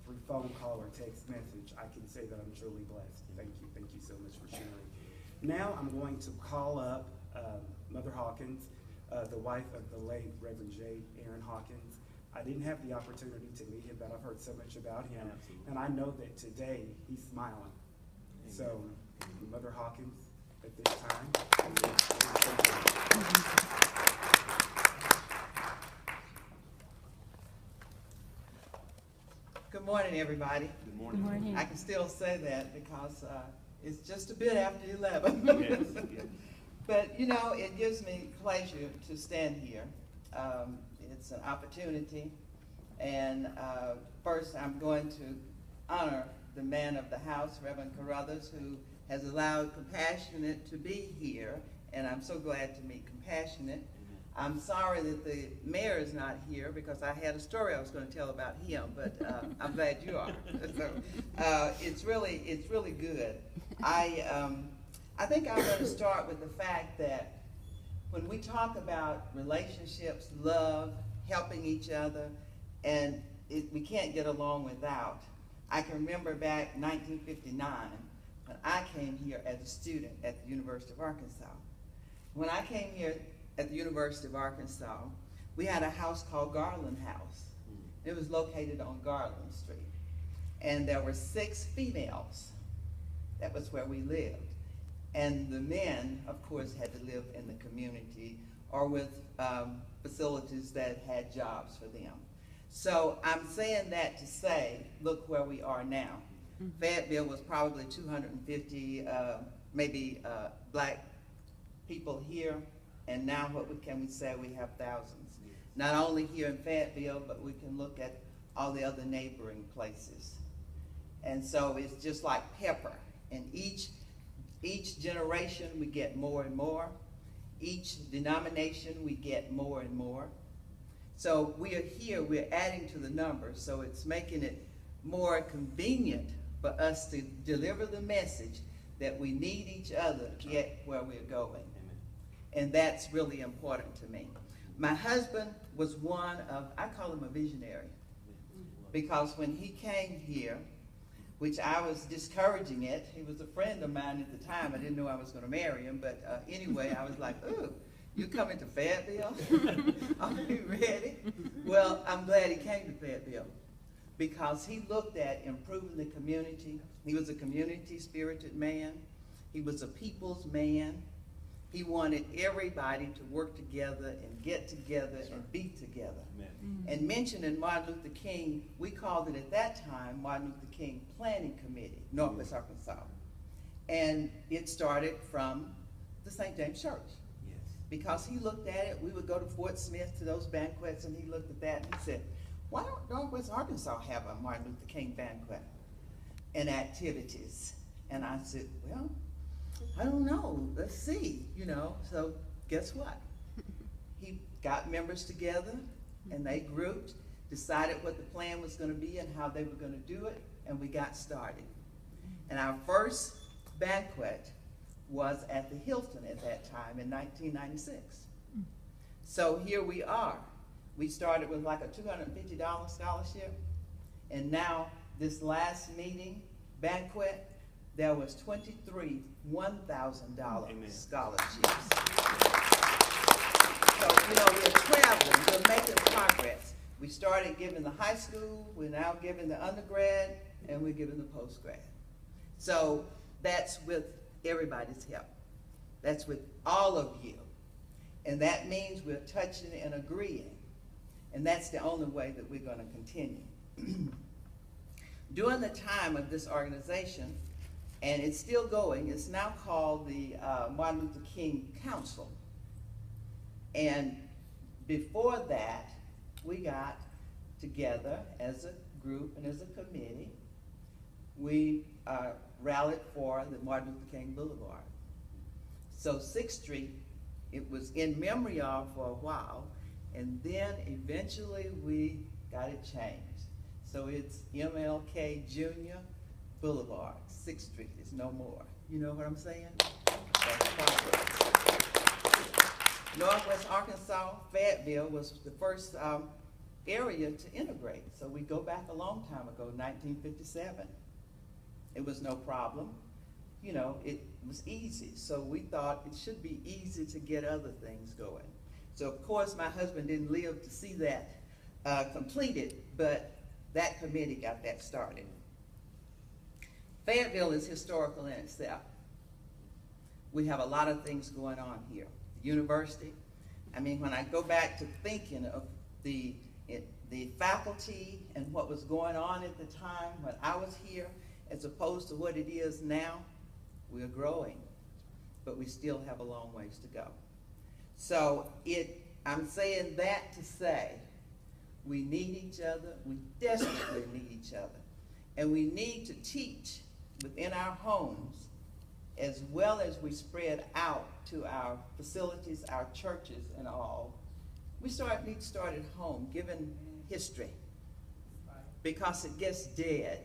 through phone call or text message, I can say that I'm truly blessed. Thank you so much for sharing. Now I'm going to call up Mother Hawkins, the wife of the late Reverend J. Aaron Hawkins. I didn't have the opportunity to meet him, but I've heard so much about him, and I know that today he's smiling. So, Mother Hawkins, at this time. Good morning, everybody. Good morning. Good morning. I can still say that because it's just a bit after 11. Yes, yes. But, you know, it gives me pleasure to stand here. It's an opportunity. And first, I'm going to honor the man of the house, Reverend Carruthers, who has allowed Compassionate to be here. And I'm so glad to meet Compassionate. I'm sorry that the mayor is not here because I had a story I was going to tell about him, but I'm glad you are. So, it's really good. I think I'm going to start with the fact that when we talk about relationships, love, helping each other, and we can't get along without. I can remember back 1959 when I came here as a student at the University of Arkansas. When I came here at the University of Arkansas, we had a house called Garland House. It was located on Garland Street. And there were 6 females. That was where we lived. And the men, of course, had to live in the community or with facilities that had jobs for them. So I'm saying that to say, look where we are now. Fayetteville was probably 250, maybe black people here. And now what can we say? We have thousands. Not only here in Fayetteville, but we can look at all the other neighboring places. And so it's just like pepper. And each generation we get more and more. Each denomination we get more and more. So we are here, we're adding to the numbers, so it's making it more convenient for us to deliver the message that we need each other to get where we're going. And that's really important to me. My husband was one of, I call him a visionary, because when he came here, which I was discouraging it, he was a friend of mine at the time. I didn't know I was going to marry him, but anyway, I was like, ooh, you coming to Fayetteville? Are you ready? Well, I'm glad he came to Fayetteville because he looked at improving the community. He was a community-spirited man. He was a people's man. He wanted everybody to work together and get together and be together. And mentioning Martin Luther King, we called it at that time Martin Luther King Planning Committee, Northwest Arkansas. And it started from the St. James Church. Because he looked at it, we would go to Fort Smith to those banquets, and he looked at that and he said, why don't Northwest Arkansas have a Martin Luther King banquet and activities? And I said, well, I don't know, let's see, you know. So guess what? He got members together and they grouped, decided what the plan was going to be and how they were going to do it, and we got started. And our first banquet was at the Hilton at that time in 1996. So here we are. We started with like a $250 scholarship, and now this last meeting, banquet, there was 23 $1,000 scholarships. So, you know, we're traveling, we're making progress. We started giving the high school, we're now giving the undergrad, and we're giving the postgrad. So that's with everybody's help. That's with all of you. And that means we're touching and agreeing. And that's the only way that we're going to continue. During the time of this organization, and it's still going, it's now called the Martin Luther King Council. And before that, we got together as a group and as a committee. We rallied for the Martin Luther King Boulevard. So 6th Street, it was in memory of for a while, and then eventually we got it changed. So it's MLK Jr. Boulevard. 6th Street is no more. You know what I'm saying? That's progress. Northwest Arkansas, Fayetteville was the first area to integrate. So we go back a long time ago, 1957. It was no problem. You know, it was easy. So we thought it should be easy to get other things going. So of course my husband didn't live to see that completed, but that committee got that started. Fayetteville is historical in itself. We have a lot of things going on here. The university, I mean, when I go back to thinking of the faculty and what was going on at the time when I was here, as opposed to what it is now, we're growing, but we still have a long ways to go. So I'm saying that to say, we need each other, we desperately need each other, and we need to teach within our homes as well as we spread out to our facilities, our churches and all. We need to start at home, given history, because it gets dead.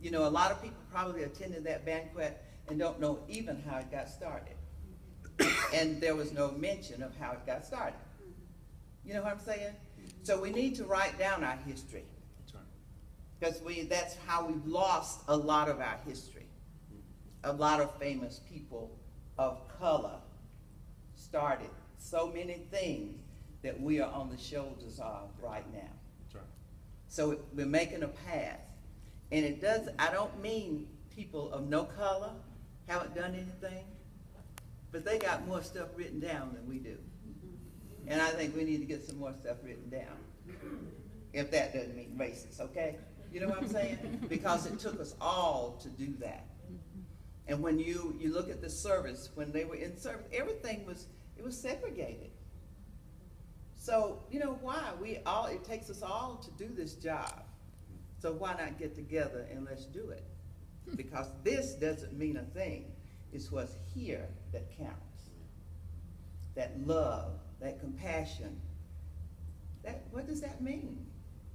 You know, a lot of people probably attended that banquet and don't know even how it got started. And there was no mention of how it got started. You know what I'm saying? So we need to write down our history. Because that's how we've lost a lot of our history. A lot of famous people of color started so many things that we are on the shoulders of right now. That's right. So we're making a path. And it does, I don't mean people of no color haven't done anything, but they got more stuff written down than we do. And I think we need to get some more stuff written down, if that doesn't mean racist, okay? You know what I'm saying? Because it took us all to do that. And when you look at the service, when they were in service, everything was segregated. So, you know why? It takes us all to do this job. So why not get together and let's do it? Because this doesn't mean a thing. It's what's here that counts. That love, that compassion. What does that mean?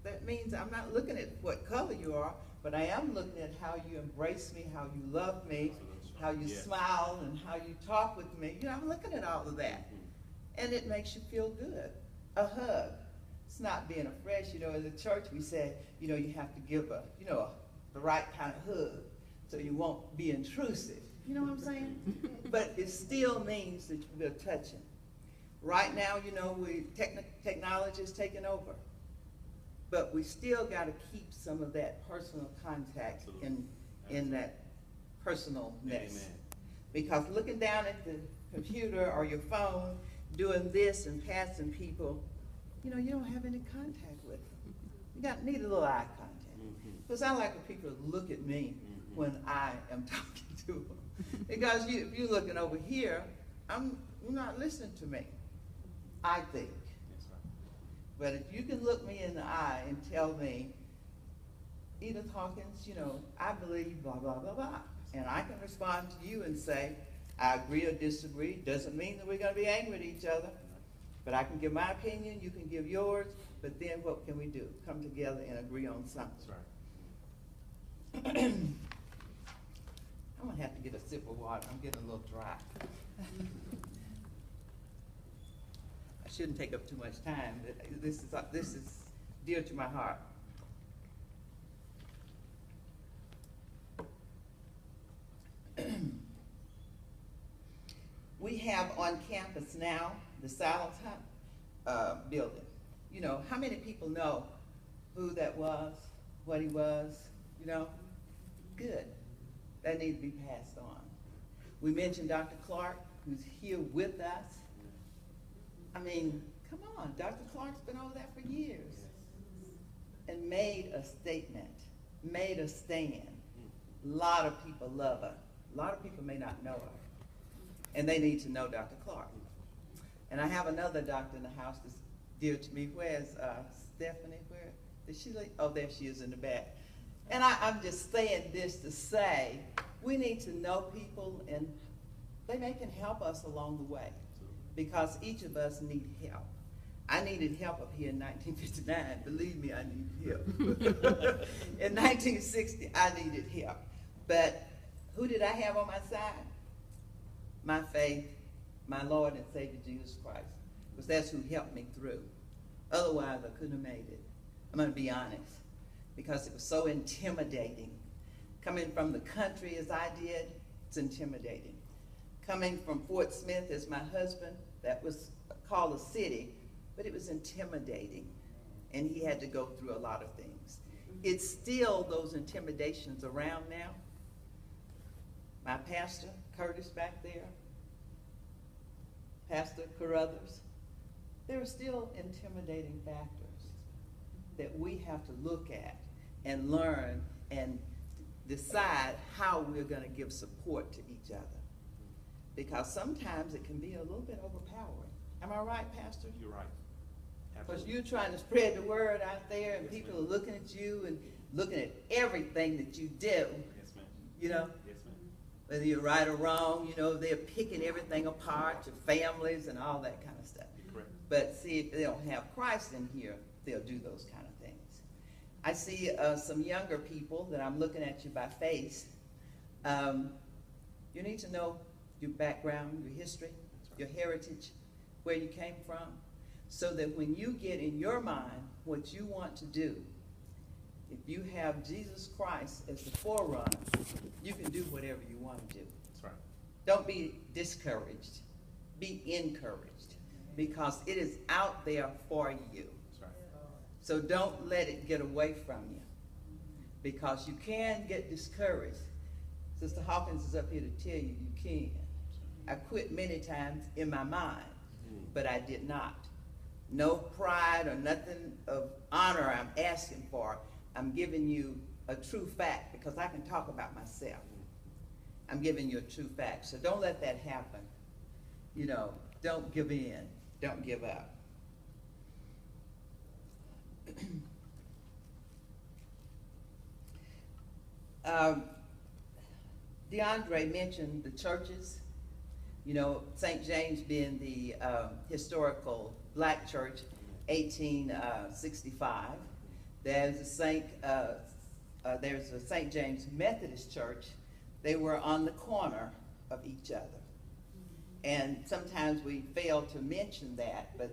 That means I'm not looking at what color you are, but I am looking at how you embrace me, how you love me, how you smile, and how you talk with me. You know, I'm looking at all of that. And it makes you feel good. A hug. It's not being afresh. You know, in the church we say, you know, you have to give the right kind of hug so you won't be intrusive. You know what I'm saying? But it still means that we're touching. Right now, you know, technology is taking over. But we still got to keep some of that personal contact in that personalness. Amen. Because looking down at the computer or your phone, doing this and passing people, you know, you don't have any contact with them. You need a little eye contact. Because I like when people look at me when I am talking to them. Because if you're looking over here, you're not listening to me, I think. But if you can look me in the eye and tell me, Edith Hawkins, you know, I believe blah, blah, blah, blah. And I can respond to you and say, I agree or disagree. Doesn't mean that we're going to be angry at each other. But I can give my opinion, you can give yours. But then what can we do? Come together and agree on something. That's right. I'm going to have to get a sip of water. I'm getting a little dry. I shouldn't take up too much time. This is dear to my heart. We have on campus now the Silent building. You know, how many people know who that was, what he was, you know? Good. That needs to be passed on. We mentioned Dr. Clark, who's here with us. I mean, come on, Dr. Clark's been over that for years and made a statement, made a stand. A lot of people love her. A lot of people may not know her. And they need to know Dr. Clark. And I have another doctor in the house that's dear to me. Where's Stephanie? Where is she? Oh, there she is in the back. And I'm just saying this to say, we need to know people and they can help us along the way because each of us need help. I needed help up here in 1959. Believe me, I needed help. In 1960, I needed help. But who did I have on my side? My faith, my Lord and Savior Jesus Christ, because that's who helped me through. Otherwise, I couldn't have made it. I'm going to be honest, because it was so intimidating. Coming from the country as I did, it's intimidating. Coming from Fort Smith as my husband, that was called a city, but it was intimidating. And he had to go through a lot of things. It's still those intimidations around now. My pastor, Curtis back there, Pastor Carruthers, there are still intimidating factors that we have to look at and learn and decide how we're going to give support to each other. Because sometimes it can be a little bit overpowering. Am I right, Pastor? You're right. Because you're trying to spread the word out there, and Yes, people ma'am. are looking at you and looking at everything that you do, Yes, ma'am. you know, Yes, ma'am. whether you're right or wrong, you know, they're picking everything apart, your families and all that kind of stuff. You're correct. But see, if they don't have Christ in here, they'll do those kind of things. I see some younger people that I'm looking at you by face. You need to know your background, your history, your heritage, where you came from, so that when you get in your mind what you want to do, if you have Jesus Christ as the forerunner, you can do whatever you want to do. That's right. Don't be discouraged. Be encouraged, because it is out there for you. That's right. So don't let it get away from you, because you can get discouraged. Sister Hawkins is up here to tell you you can. I quit many times in my mind, but I did not. No pride or nothing of honor I'm asking for. I'm giving you a true fact, because I can talk about myself. I'm giving you a true fact. So don't let that happen. You know, don't give in. Don't give up. DeAndre mentioned the churches. You know, St. James being the historical black church, 1865. There's a St. James Methodist Church. They were on the corner of each other. And sometimes we fail to mention that, but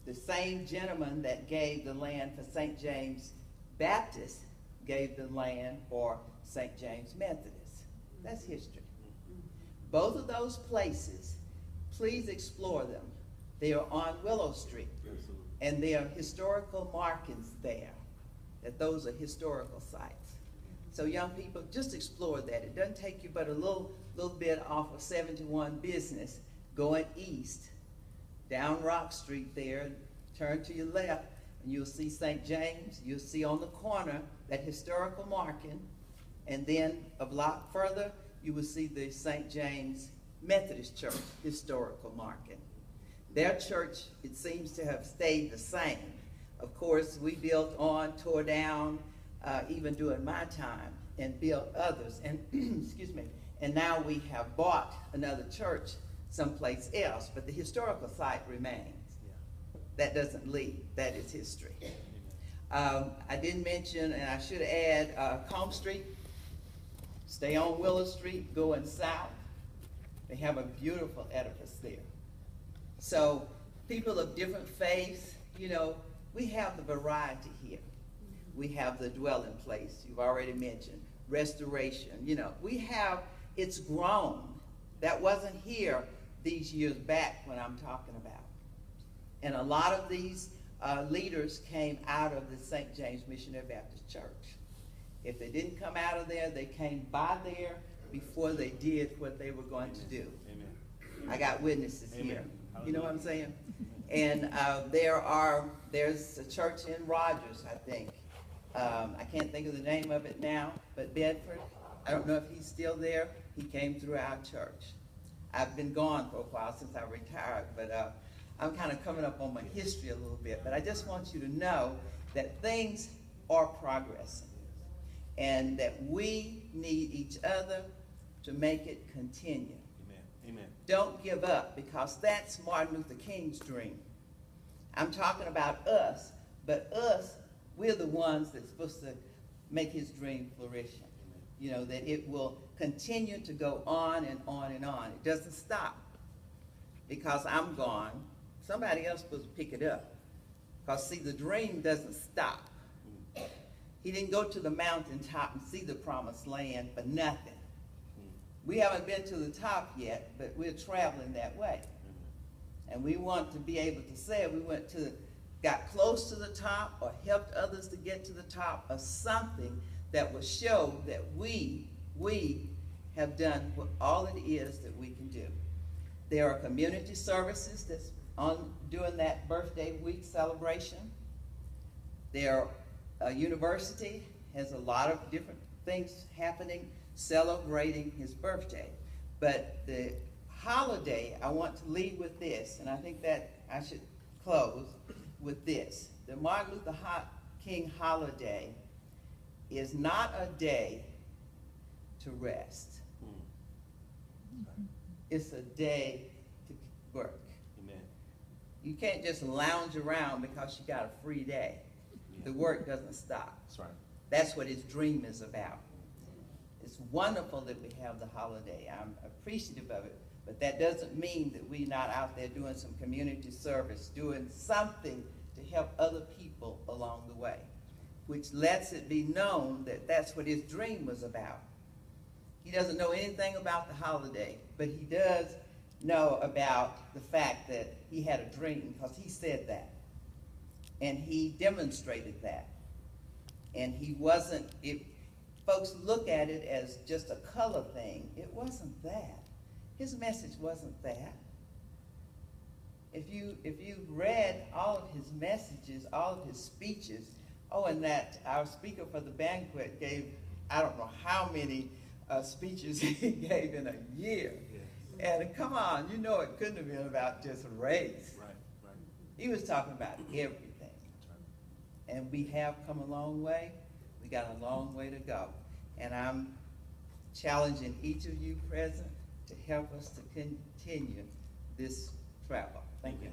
the same gentleman that gave the land for St. James Baptist gave the land for St. James Methodist. That's history. Both of those places, please explore them. They are on Willow Street. Absolutely. And there are historical markings there, that those are historical sites. So young people, just explore that. It doesn't take you but a little bit off of 71 Business, going east, down Rock Street there, turn to your left, and you'll see St. James. You'll see on the corner that historical marking, and then a block further, you will see the St. James Methodist Church historical marking. Their church, it seems to have stayed the same. Of course, we built on, tore down, even during my time, and built others. And excuse me. And now we have bought another church someplace else, but the historical site remains. Yeah. That doesn't leave. That is history. I didn't mention, and I should add, Combe Street. Stay on Willow Street, going south. They have a beautiful edifice there. So people of different faiths, you know, we have the variety here. We have the dwelling place, you've already mentioned, restoration, you know, we have, it's grown. That wasn't here these years back when I'm talking about. And a lot of these leaders came out of the St. James Missionary Baptist Church. If they didn't come out of there, they came by there before they did what they were going to do. Amen. I got witnesses Amen. here. You know what I'm saying? And there's a church in Rogers, I think. I can't think of the name of it now, but Bedford, I don't know if he's still there. He came through our church. I've been gone for a while since I retired, but I'm kind of coming up on my history a little bit. But I just want you to know that things are progressing, and that we need each other to make it continue. Amen. Amen. Don't give up, because that's Martin Luther King's dream. I'm talking about us, but us, we're the ones that's supposed to make his dream flourish. You know, that it will continue to go on and on and on. It doesn't stop because I'm gone. Somebody else is supposed to pick it up. Because see, the dream doesn't stop. He didn't go to the mountaintop and see the promised land for nothing. We haven't been to the top yet, but we're traveling that way. And we want to be able to say we got close to the top or helped others to get to the top of something that will show that we have done all it is that we can do. There are community services that's on during that birthday week celebration. University has a lot of different things happening celebrating his birthday. But the holiday, I want to leave with this, and I think that I should close with this. The Martin Luther King holiday is not a day to rest. It's a day to work. Amen. You can't just lounge around because you got a free day. The work doesn't stop. That's right. That's what his dream is about. It's wonderful that we have the holiday. I'm appreciative of it, but that doesn't mean that we're not out there doing some community service, doing something to help other people along the way, which lets it be known that that's what his dream was about. He doesn't know anything about the holiday, but he does know about the fact that he had a dream, because he said that. And he demonstrated that. And he wasn't, if folks look at it as just a color thing, it wasn't that. His message wasn't that. If you read all of his messages, all of his speeches, and that our speaker for the banquet gave, I don't know how many speeches he gave in a year. Yes. And come on, you know it couldn't have been about just race. Right. He was talking about everything. And we have come a long way. We got a long way to go. And I'm challenging each of you present to help us to continue this travel. Thank you.